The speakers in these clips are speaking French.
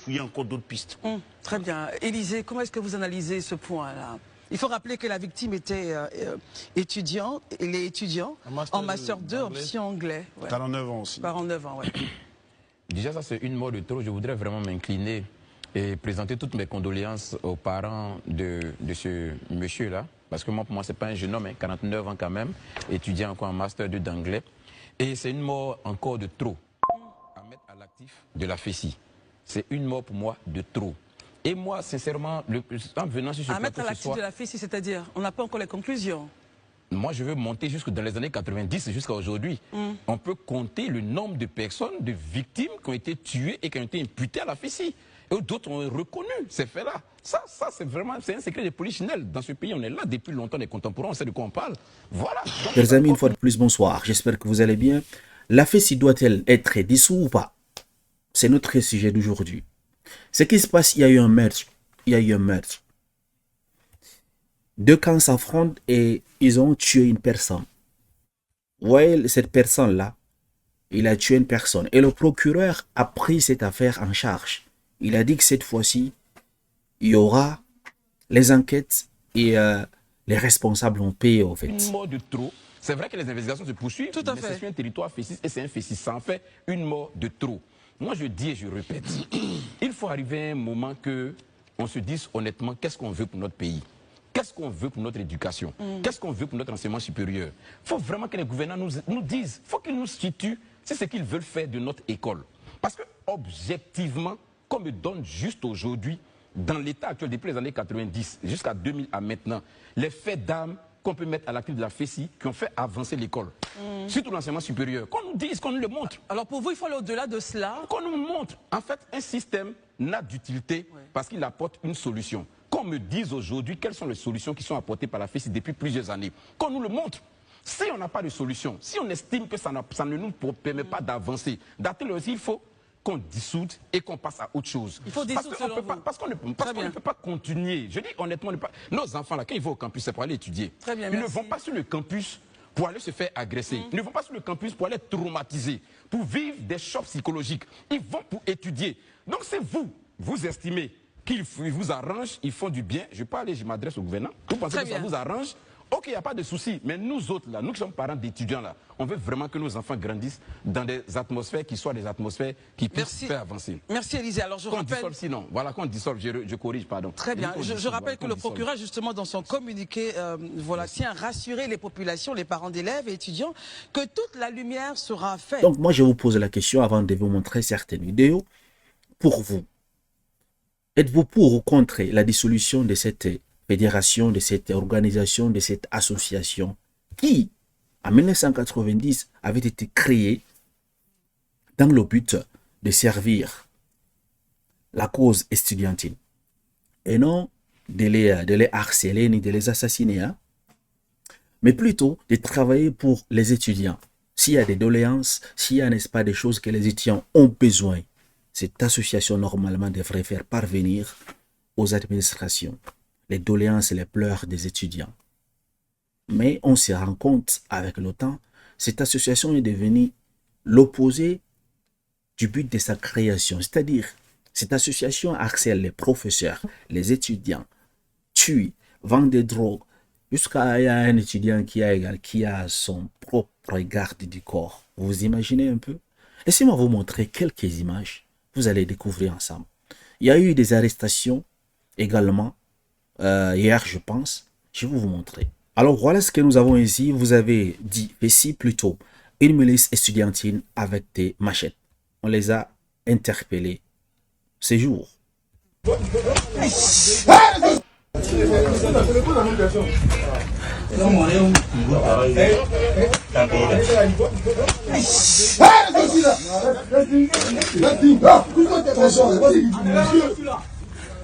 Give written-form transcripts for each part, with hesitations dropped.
fouiller encore d'autres pistes. Très bien. Élisée, comment est-ce que vous analysez ce point-là? Il faut rappeler que la victime était étudiant, il est étudiant en Master 2, option anglais. Ouais. 49 ans aussi. 49 ans, oui. Déjà, ça c'est une mort de trop. Je voudrais vraiment m'incliner et présenter toutes mes condoléances aux parents de ce monsieur-là. Parce que moi, pour moi, ce n'est pas un jeune homme, hein, 49 ans quand même, étudiant encore en Master 2 d'anglais. Et c'est une mort encore de trop à mettre à l'actif de la FECI. C'est une mort pour moi de trop. Et moi, sincèrement, en venant sur ce plateau ce soir... À mettre à l'actif de la FECI, c'est-à-dire, on n'a pas encore les conclusions. Moi, je veux monter jusque dans les années 90 jusqu'à aujourd'hui. On peut compter le nombre de personnes, de victimes qui ont été tuées et qui ont été imputées à la FECI. Et d'autres ont reconnu ces faits-là. Ça c'est vraiment un secret de polichinelle. Dans ce pays, on est là depuis longtemps, les contemporains, on sait de quoi on parle. Voilà. Chers amis, une fois de plus, bonsoir. J'espère que vous allez bien. La FECI doit-elle être dissoute ou pas? C'est notre sujet d'aujourd'hui. Ce qui se passe, il y a eu un meurtre. Il y a eu un meurtre. Deux camps s'affrontent et ils ont tué une personne. Vous voyez, cette personne-là, il a tué une personne. Et le procureur a pris cette affaire en charge. Il a dit que cette fois-ci, il y aura les enquêtes et les responsables vont payer au fait. Une mort de trop. C'est vrai que les investigations se poursuivent. Tout à fait. C'est un territoire FECI et c'est un FECI. Ça en fait une mort de trop. Moi, je dis et je répète, il faut arriver à un moment que on se dise honnêtement qu'est-ce qu'on veut pour notre pays. Qu'est-ce qu'on veut pour notre éducation? Qu'est-ce qu'on veut pour notre enseignement supérieur? Il faut vraiment que les gouvernants nous disent, il faut qu'ils nous situent, c'est ce qu'ils veulent faire de notre école. Parce que, objectivement, qu'on me donne juste aujourd'hui, dans l'état actuel, depuis les années 90 jusqu'à 2000 à maintenant, les faits d'armes qu'on peut mettre à l'actif de la FECI qui ont fait avancer l'école, surtout l'enseignement supérieur, qu'on nous dise, qu'on nous le montre. Alors pour vous, il faut aller au-delà de cela. Qu'on nous montre. En fait, un système n'a d'utilité parce qu'il apporte une solution. Qu'on me dise aujourd'hui quelles sont les solutions qui sont apportées par la FECI depuis plusieurs années. Qu'on nous le montre. Si on n'a pas de solution, si on estime que ça ne nous permet pas d'avancer, d'atteindre aussi, il faut qu'on dissoude et qu'on passe à autre chose. Il faut dissoudre parce qu'on ne peut pas continuer. Je dis honnêtement, nos enfants, là, quand ils vont au campus, c'est pour aller étudier. Très bien, ils ne vont pas sur le campus pour aller se faire agresser. Ils ne vont pas sur le campus pour aller être traumatisés, pour vivre des chocs psychologiques. Ils vont pour étudier. Donc c'est vous estimez qu'ils vous arrangent, ils font du bien. Je parle et je m'adresse au gouvernement. Vous pensez que ça vous arrange? Ok, il n'y a pas de souci, mais nous autres, là, nous qui sommes parents d'étudiants, là, on veut vraiment que nos enfants grandissent dans des atmosphères qui soient des atmosphères qui puissent faire avancer. Merci Élisée. Alors je rappelle... Dissolve, sinon, voilà, qu'on dissolve, je corrige, pardon. Très bien, je rappelle que le procureur, justement, dans son communiqué, voilà, tient à rassurer les populations, les parents d'élèves et étudiants, que toute la lumière sera faite. Donc moi, je vous pose la question avant de vous montrer certaines vidéos. Pour vous, êtes-vous pour ou contre la dissolution de cette fédération, de cette organisation, de cette association qui, en 1990, avait été créée dans le but de servir la cause estudiantine et non de les harceler ni de les assassiner, hein, mais plutôt de travailler pour les étudiants. S'il y a des doléances, s'il y a, n'est-ce pas, des choses que les étudiants ont besoin, cette association normalement devrait faire parvenir aux administrations les doléances et les pleurs des étudiants. Mais on se rend compte avec le temps, cette association est devenue l'opposé du but de sa création. C'est-à-dire, cette association harcèle les professeurs, les étudiants, tue, vend des drogues, jusqu'à un étudiant qui a son propre garde du corps. Vous imaginez un peu? Laissez-moi vous montrer quelques images. Vous allez découvrir ensemble. Il y a eu des arrestations également. Hier, je pense, je vais vous montrer. Alors, voilà ce que nous avons ici. Vous avez dit ici plutôt une milice estudiantine avec des machettes. On les a interpellés ces jours.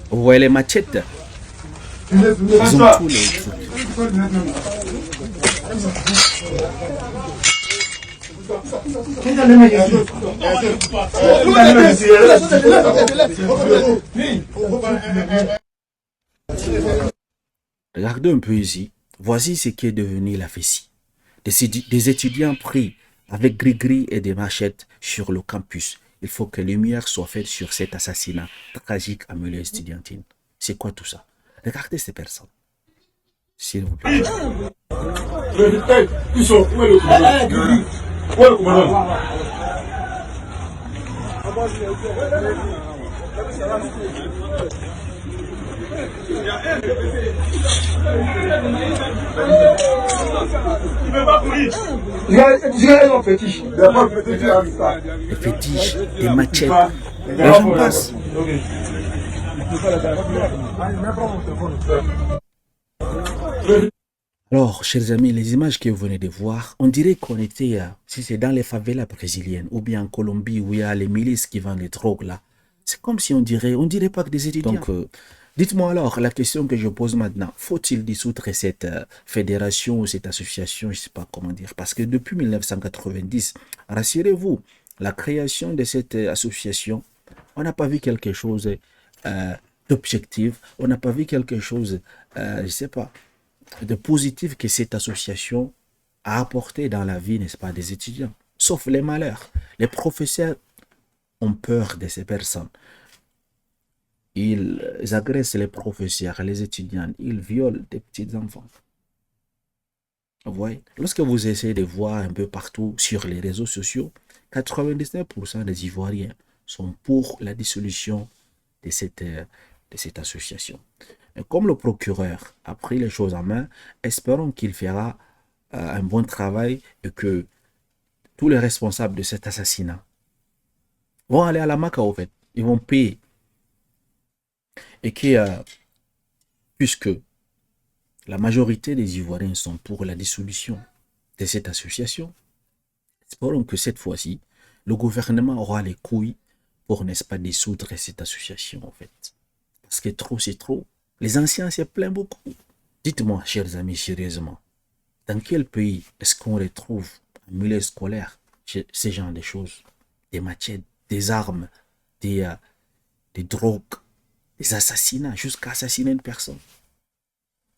Vous voyez les machettes? Ils ont tous les trucs. Regardez un peu ici. Voici ce qui est devenu la FECI. Des étudiants pris avec gris-gris et des machettes sur le campus. Il faut que lumière soit faite sur cet assassinat tragique à milieu estudiantine. C'est quoi tout ça? Regardez ces personnes. S'il vous plaît. Des fétiches, des machettes, les gens passent. Alors, chers amis, les images que vous venez de voir, on dirait qu'on était, si c'est dans les favelas brésiliennes, ou bien en Colombie, où il y a les milices qui vendent les drogues là. C'est comme si on dirait pas que des étudiants. Donc, dites-moi alors, la question que je pose maintenant, faut-il dissoudre cette fédération ou cette association, je ne sais pas comment dire, parce que depuis 1990, rassurez-vous, la création de cette association, on n'a pas vu quelque chose d'objectif, on n'a pas vu quelque chose, je ne sais pas, de positif que cette association a apporté dans la vie, n'est-ce pas, des étudiants. Sauf les malheurs. Les professeurs ont peur de ces personnes. Ils agressent les professeurs, les étudiants, ils violent des petits enfants. Vous voyez, lorsque vous essayez de voir un peu partout sur les réseaux sociaux, 99% des Ivoiriens sont pour la dissolution de cette association. Et comme le procureur a pris les choses en main, espérons qu'il fera un bon travail et que tous les responsables de cet assassinat vont aller à la Maca, au fait. Ils vont payer. Et que, puisque la majorité des Ivoiriens sont pour la dissolution de cette association, espérons que cette fois-ci, le gouvernement aura les couilles pour, n'est-ce pas, dissoudre cette association, en fait. Parce que trop, c'est trop. Les anciens se plaignent beaucoup. Dites-moi, chers amis, sérieusement, dans quel pays est-ce qu'on retrouve en milieu scolaire ce genre de choses? Des machettes, des armes, des drogues, des assassinats, jusqu'à assassiner une personne.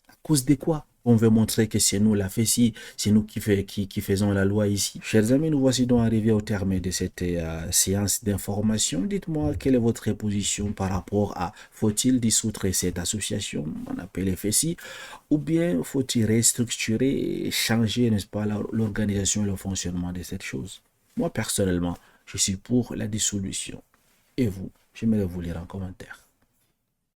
À cause de quoi? On veut montrer que c'est nous la fessie, c'est nous qui faisons la loi ici. Chers amis, nous voici donc arrivés au terme de cette séance d'information. Dites-moi quelle est votre position par rapport à faut-il dissoudre cette association, on appelle FSI, ou bien faut-il restructurer et changer, n'est-ce pas, l'organisation et le fonctionnement de cette chose. Moi, personnellement, je suis pour la dissolution. Et vous, j'aimerais vous lire en commentaire.